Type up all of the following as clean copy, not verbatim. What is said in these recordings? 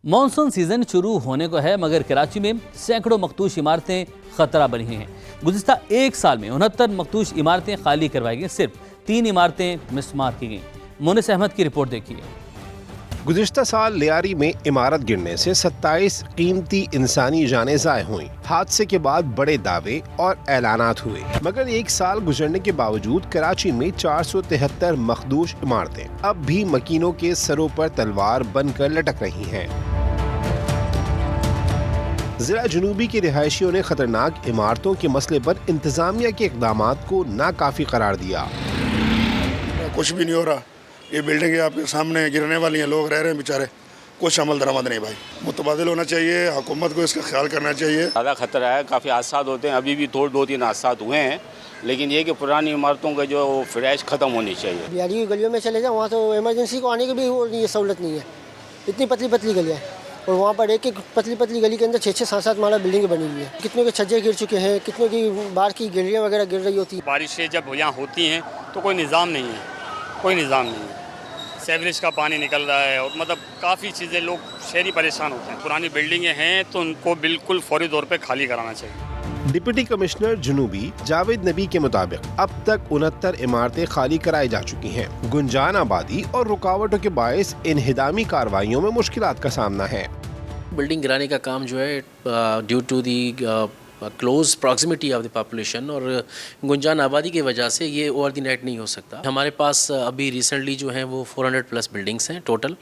Monsoon season शुरू होने को है, मगर कराची में सैकड़ों मखदूश इमारतें खतरा बनी हुई हैं। गुज़िश्ता एक साल में 69 मखदूश इमारतें खाली करवाई गई, सिर्फ 3 इमारतें मिस्मार की गईं। मोनिस अहमद की रिपोर्ट देखिए। गुज़िश्ता साल लियारी में इमारत गिरने से 27 कीमती इंसानी जानें ज़ाय हुई। हादसे के बाद बड़े दावे और ऐलानात हुए, मगर एक साल गुजरने के बावजूद कराची में 473 मखदूश इमारतें अब भी मकीनों के सरों पर तलवार बनकर लटक रही हैं। जिला जुनूबी के रिहायशियों ने खतरनाक इमारतों के मसले पर इंतजामिया के इक़दामात को नाकाफी करार दिया। कुछ भी नहीं हो रहा, ये बिल्डिंगें आपके सामने गिरने वाली हैं, लोग रह रहे हैं बेचारे, कुछ अमल दरामद नहीं भाई। मुतबादिल होना चाहिए, हुकूमत को इसका ख्याल करना चाहिए। ज़्यादा खतरा है, काफ़ी हादसा होते हैं, अभी भी 2-3 हादसा हुए हैं, लेकिन ये कि पुरानी इमारतों का जो फ्रेश ख़त्म होनी चाहिए। बिहारी की गलियों में चले जाओ, वहाँ तो इमरजेंसी को आने की भी वो सहूलत नहीं है, इतनी पतली पतली गलियाँ हैं, और वहाँ पर एक पतली पतली गली के अंदर 6-7 माला बिल्डिंगें बनी हुई है। कितनों के छज्जे गिर चुके हैं, कितनों की बाहर की गिरियाँ वगैरह गिर रही होती है। बारिशें जब यहाँ होती हैं तो कोई निज़ाम नहीं है, कोई निज़ाम नहीं है, सेवरेज का पानी निकल रहा है, और मतलब काफ़ी चीज़ें, लोग शहरी परेशान होते हैं। पुरानी बिल्डिंगें हैं तो उनको बिल्कुल फौरी तौर पे खाली कराना चाहिए। डिप्टी कमिश्नर जुनूबी जावेद नबी के मुताबिक अब तक 69 इमारतें खाली कराई जा चुकी हैं। गुंजान आबादी और रुकावटों के बायस इनहिदामी कार्रवाइयों में मुश्किलात का सामना है। बिल्डिंग गिराने का काम जो है due to the close proximity of the population और गुंजान आबादी की वजह से ये ओवर द नाइट नहीं हो सकता। हमारे पास अभी रिसेंटली जो हैं वो 400+ बिल्डिंग्स हैं टोटल,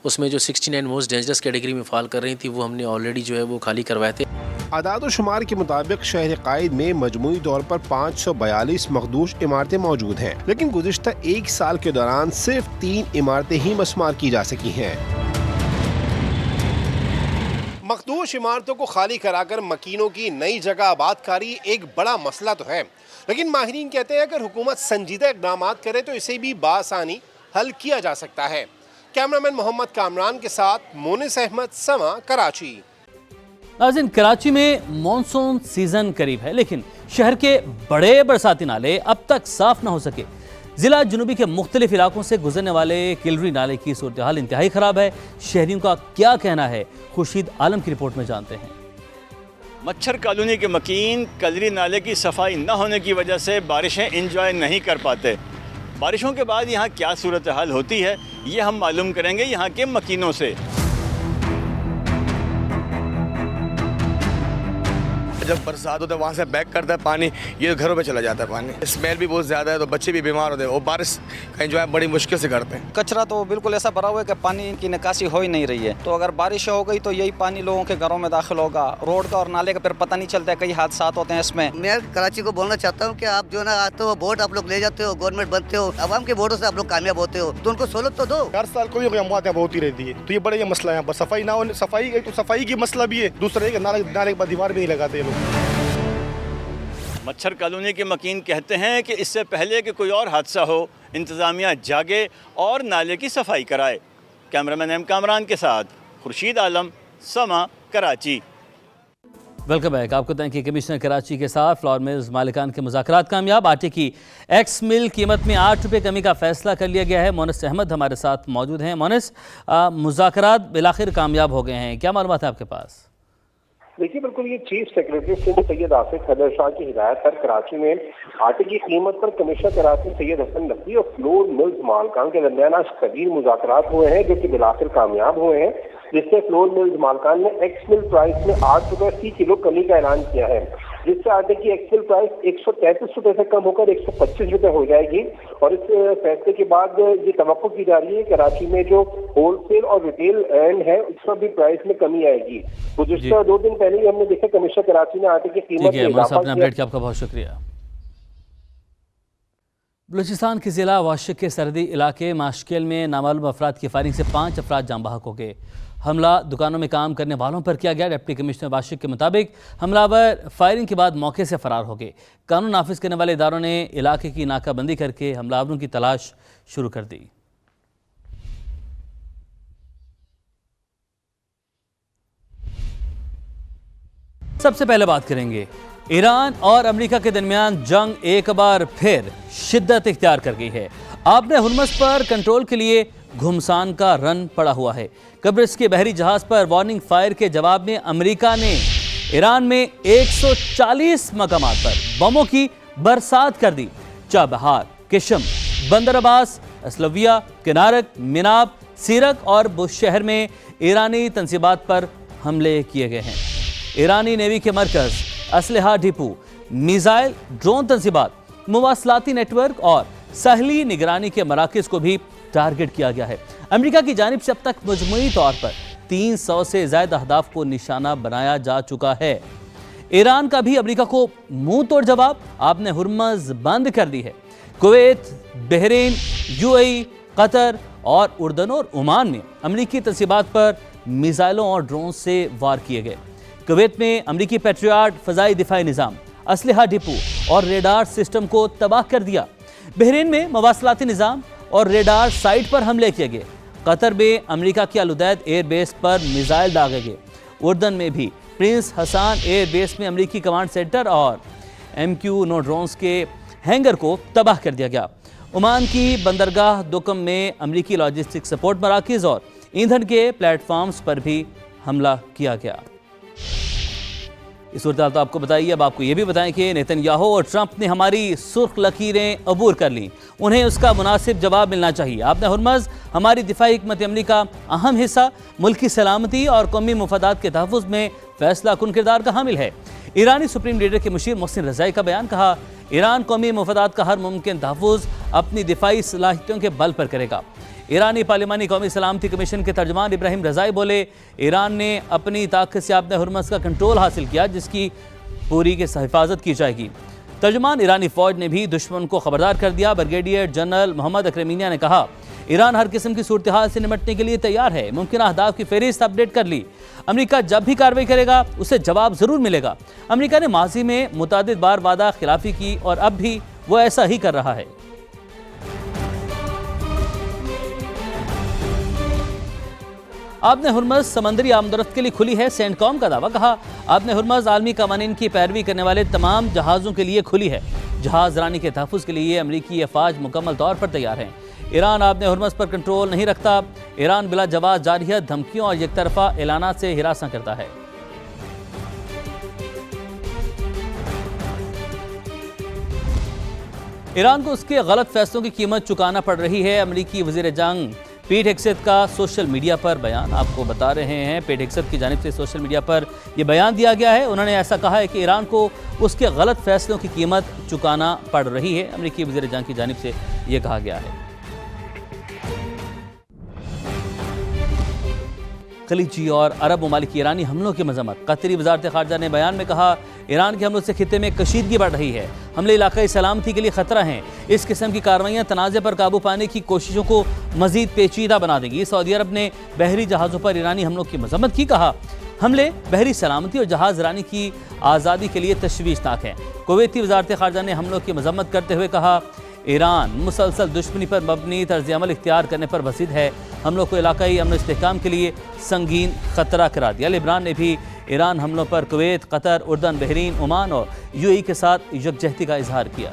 उसमें जो 69 मोस्ट डेंजरस कैटेगरी में फॉल कर रही थी वो हमने ऑलरेडी जो है वो खाली करवाए थे। आदाद शुमार के मुताबिक शहर कायद में मजमूई तौर पर 542 मखदूश इमारतें मौजूद हैं, लेकिन गुज़िश्ता एक साल के दौरान सिर्फ 3 इमारतें ही मस्मार की जा सकी हैं। मखदूश इमारतों को खाली कराकर मकीनों की नई जगह आबादकारी एक बड़ा मसला तो है, लेकिन माहिरीन कहते हैं अगर हुकूमत संजीदा इक़दाम करे तो इसे भी बासानी हल किया जा सकता है। कैमरामैन मोहम्मद कामरान के साथ मोनिस अहमद, समा, कराची। नाज़रीन, कराची में मॉनसून सीजन करीब है, लेकिन शहर के बड़े बरसाती नाले अब तक साफ न हो सके। जिला जुनूबी के मुख्तलिफ इलाकों से गुजरने वाले किलरी नाले की सूरत हाल इंतहाई ख़राब है। शहरियों का क्या कहना है, खुर्शीद आलम की रिपोर्ट में जानते हैं। मच्छर कॉलोनी के मकीन कलरी नाले की सफाई न होने की वजह से बारिशें इंजॉय नहीं कर पाते। बारिशों के बाद यहाँ क्या सूरत हाल होती है, ये हम मालूम करेंगे यहाँ के मकीनों से। जब बरसात होता है वहाँ से बैक करता है पानी, ये घरों में चला जाता है पानी। स्मेल भी बहुत ज़्यादा है तो बच्चे भी बीमार होते हैं, और बारिश का एंजॉय बड़ी मुश्किल से करते हैं। कचरा तो बिल्कुल ऐसा भरा हुआ है कि पानी की निकासी हो ही नहीं रही है, तो अगर बारिश हो गई तो यही पानी लोगों के घरों में दाखिल होगा। रोड का और नाले का फिर पता नहीं चलता है, कई हादसा होते हैं इसमें। मैं कराची को बोलना चाहता हूँ कि आप जो ना आते हो वोट आप लोग ले जाते हो, गवर्नमेंट बनते हो, आवाम के वोटों से आप लोग कामयाब होते हो, तो उनको सहूलत तो दो। हर साल कोई अमवात यहाँ होती रहती है, तो ये बड़ा ये मसला है यहाँ पर। सफाई ना होने, सफाई एक तो सफाई की मसला भी है, दूसरा एक नाले के बाद दीवार भी नहीं लगाते लोग। मच्छर कॉलोनी के मकीन कहते हैं कि इससे पहले कि कोई और हादसा हो, इंतज़ामिया जागे और नाले की सफाई कराए। कैमरामैन एम कामरान के साथ खुर्शीद आलम, समा, कराची। Welcome back. आपको बताएं कि कमिश्नर कराची के साथ फ्लोर मिल्स मालिकान के मुज़ाकरात कामयाब। आटे की एक्स मिल कीमत में 8 रुपये कमी का फैसला कर लिया गया है। मोनिस अहमद हमारे साथ मौजूद हैं। मोनिस, मुज़ाकरात बिलाखिर कामयाब हो गए हैं, क्या मालूमात है आपके पास? देखिए, बिल्कुल ये चीफ सेक्रेटरी सैयद आसिफ हैदर शाह की हिदायत पर कराची में आटे की कीमत पर कमिश्नर कराची सैयद हसन नकवी और फ्लोर मिल्स मालकान के दरमियान आज कबीर मुज़ाकरात हुए हैं, जो कि बिलाखिर कामयाब हुए हैं, जिससे फ्लोर मिल्स मालकान ने एक्स मिल प्राइस में 8 रुपये फी किलो कमी का ऐलान किया है, जिससे आटे की एक्स मिल प्राइस 133 रुपये से कम होकर 125 रुपये हो जाएगी। और इस फैसले के बाद ये तवक्को की जा रही है कराची में जो होलसेल और रिटेल एंड है उसमें भी प्राइस में कमी आएगी। गुज़िश्ता 2 दिन पहले ही हमने देखा कमिश्नर कराची ने आटे की कीमत में इजाफा किया। आपका बहुत शुक्रिया। बलूचिस्तान के ज़िला वाशिक के सरहदी इलाके माशकेल में नामालूम अफराद की फायरिंग से 5 अफराद जाँ बहक हो गए। हमला दुकानों में काम करने वालों पर किया गया। डिप्टी कमिश्नर वाशिक के मुताबिक हमलावर फायरिंग के बाद मौके से फरार हो गए। कानून नाफिज करने वाले इदारों ने इलाके की नाकाबंदी करके हमलावरों की तलाश शुरू कर दी। सबसे पहले बात करेंगे ईरान और अमेरिका के दरमियान जंग एक बार फिर शिद्दत इख्तियार कर गई है। आपने हुर्मुज़ पर कंट्रोल के लिए घुमसान का रन पड़ा हुआ है। कब्रिस के बहरी जहाज पर वार्निंग फायर के जवाब में अमेरिका ने ईरान में 140 मकामात पर बमों की बरसात कर दी। चाबहार, किशम, बंदर अब्बास, असलविया, किनारक, मिनाब, सीरक और बुशहर में ईरानी तंसीबात पर हमले किए गए हैं। ईरानी नेवी के मरकज, असलहा डिपो, मिसाइल, ड्रोन तंसीबात, मुवासलाती नेटवर्क और साहली निगरानी के मराकज़ को भी टारगेट किया गया है। अमेरिका की जानिब से अब तक मजमूई तौर पर 300 से ज़्यादा अहदाफ को निशाना बनाया जा चुका है। ईरान का भी अमेरिका को मुंह तोड़ जवाब, आपने हुर्मज़ बंद कर दी है। कुवैत, बहरीन, यूएई, कतर और उर्दन और ओमान में अमेरिकी तंसीबात पर मिसाइलों और ड्रोन से वार किए गए। कुवैत में अमेरिकी पैट्रियट फ़ज़ाई दिफाई निज़ाम, असलहा डिपो और रेडार सिस्टम को तबाह कर दिया। बहरीन में मवासलाती निज़ाम और रेडार साइट पर हमले किए गए। कतर में अमेरिका के अलुदैद एयर बेस पर मिसाइल दागे गए। उर्दन में भी प्रिंस हसन एयर बेस में अमेरिकी कमांड सेंटर और MQ-9 ड्रोन्स के हैंगर को तबाह कर दिया गया। ओमान की बंदरगाह दुकम में अमेरिकी लॉजिस्टिक सपोर्ट मराकज़ और ईंधन के प्लेटफॉर्म्स पर भी हमला किया गया। इस सूरत तो आपको बताइए। अब आपको ये भी बताएं कि नेतन्याहू और ट्रंप ने हमारी सुर्ख लकीरें अबूर कर लीं, उन्हें उसका मुनासिब जवाब मिलना चाहिए। आपने हुर्मज़ हमारी दिफाई हिकमत अमली का अहम हिस्सा, मुल्क की सलामती और कौमी मुफादात के तहफ़्फ़ुज़ में फैसला कुन किरदार का हामिल है। ईरानी सुप्रीम लीडर के मुशीर मोहसिन रज़ाई का बयान, कहा ईरान कौमी मुफादात का हर मुमकिन तहफ़्फ़ुज़ अपनी दिफाई सलाहियतों के बल पर करेगा। ईरानी पार्लिमानी कौमी सलामती कमीशन के तर्जमान इब्राहिम रज़ाई बोले, ईरान ने अपनी ताकत से आपने हुर्मज़ का कंट्रोल हासिल किया, जिसकी पूरी की हिफाजत की जाएगी। तर्जमान ईरानी फ़ौज ने भी दुश्मन को खबरदार कर दिया। ब्रिगेडियर जनरल मोहम्मद अकरमीनिया ने कहा, ईरान हर किस्म की सूरत हाल से निपटने के लिए तैयार है। मुमकिन अहदाफ की फहरिस्त अपडेट कर ली। अमेरिका जब भी कार्रवाई करेगा उसे जवाब ज़रूर मिलेगा। अमेरिका ने माजी में मुतादिद बार वादा खिलाफी की और अब भी वो ऐसा ही कर रहा है। आपने हुर्मज़ समंदरी आमदरफ्त के लिए खुली है, सेंटकॉम का दावा। कहा आपने हुर्मज़ आलमी कवानीन की पैरवी करने वाले तमाम जहाज़ों के लिए खुली है। जहाज़ रानी के तहफ़्फ़ुज़ के लिए अमरीकी अफवाज मुकम्मल तौर पर तैयार हैं। ईरान आपने हुर्मज़ पर कंट्रोल नहीं रखता। ईरान बिला जवाब जारियत, धमकियों और एक तरफा ऐलानात से हिरासा करता है। ईरान को उसके गलत फैसलों की कीमत चुकाना पड़ रही है। अमरीकी वज़ीर जंग पीट हेग्सेथ का सोशल मीडिया पर बयान आपको बता रहे हैं। पीट हेग्सेथ की जानिब से सोशल मीडिया पर यह बयान दिया गया है। उन्होंने ऐसा कहा है कि ईरान को उसके गलत फैसलों की कीमत चुकाना पड़ रही है। अमरीकी वज़ीर जंग की जानिब से यह कहा गया है। खलीजी और अरब ममालिक की ईरानी हमलों की मजम्मत। कतरी वज़ारत ख़ारजा ने बयान में कहा, ईरान के हमलों से खित्ते में कशीदगी बढ़ रही है। हमले इलाक़ाई सलामती के लिए ख़तरा हैं। इस किस्म की कार्रवाइयाँ तनाज़े पर काबू पाने की कोशिशों को मज़ीद पेचीदा बना देंगी। सऊदी अरब ने बहरी जहाज़ों पर ईरानी हमलों की मजम्मत की। कहा हमले बहरी सलामती और जहाज़ रानी की आज़ादी के लिए तशवीशनाक हैं। कुवैती वज़ारत ख़ारजा ने हमलों की मजम्मत करते हुए कहा, ईरान मुसलसल दुश्मनी पर मबनी तर्ज़ अमल इख्तियार करने पर वसीद है। हमलों को इलाक़ाई अमन इस्तेहकाम के लिए संगीन ख़तरा करार दिया। लिबनान ने भी ईरान हमलों पर कुवैत, कतर, उर्दन, बहरीन, ओमान और यूएई के साथ यकजहती का इजहार किया।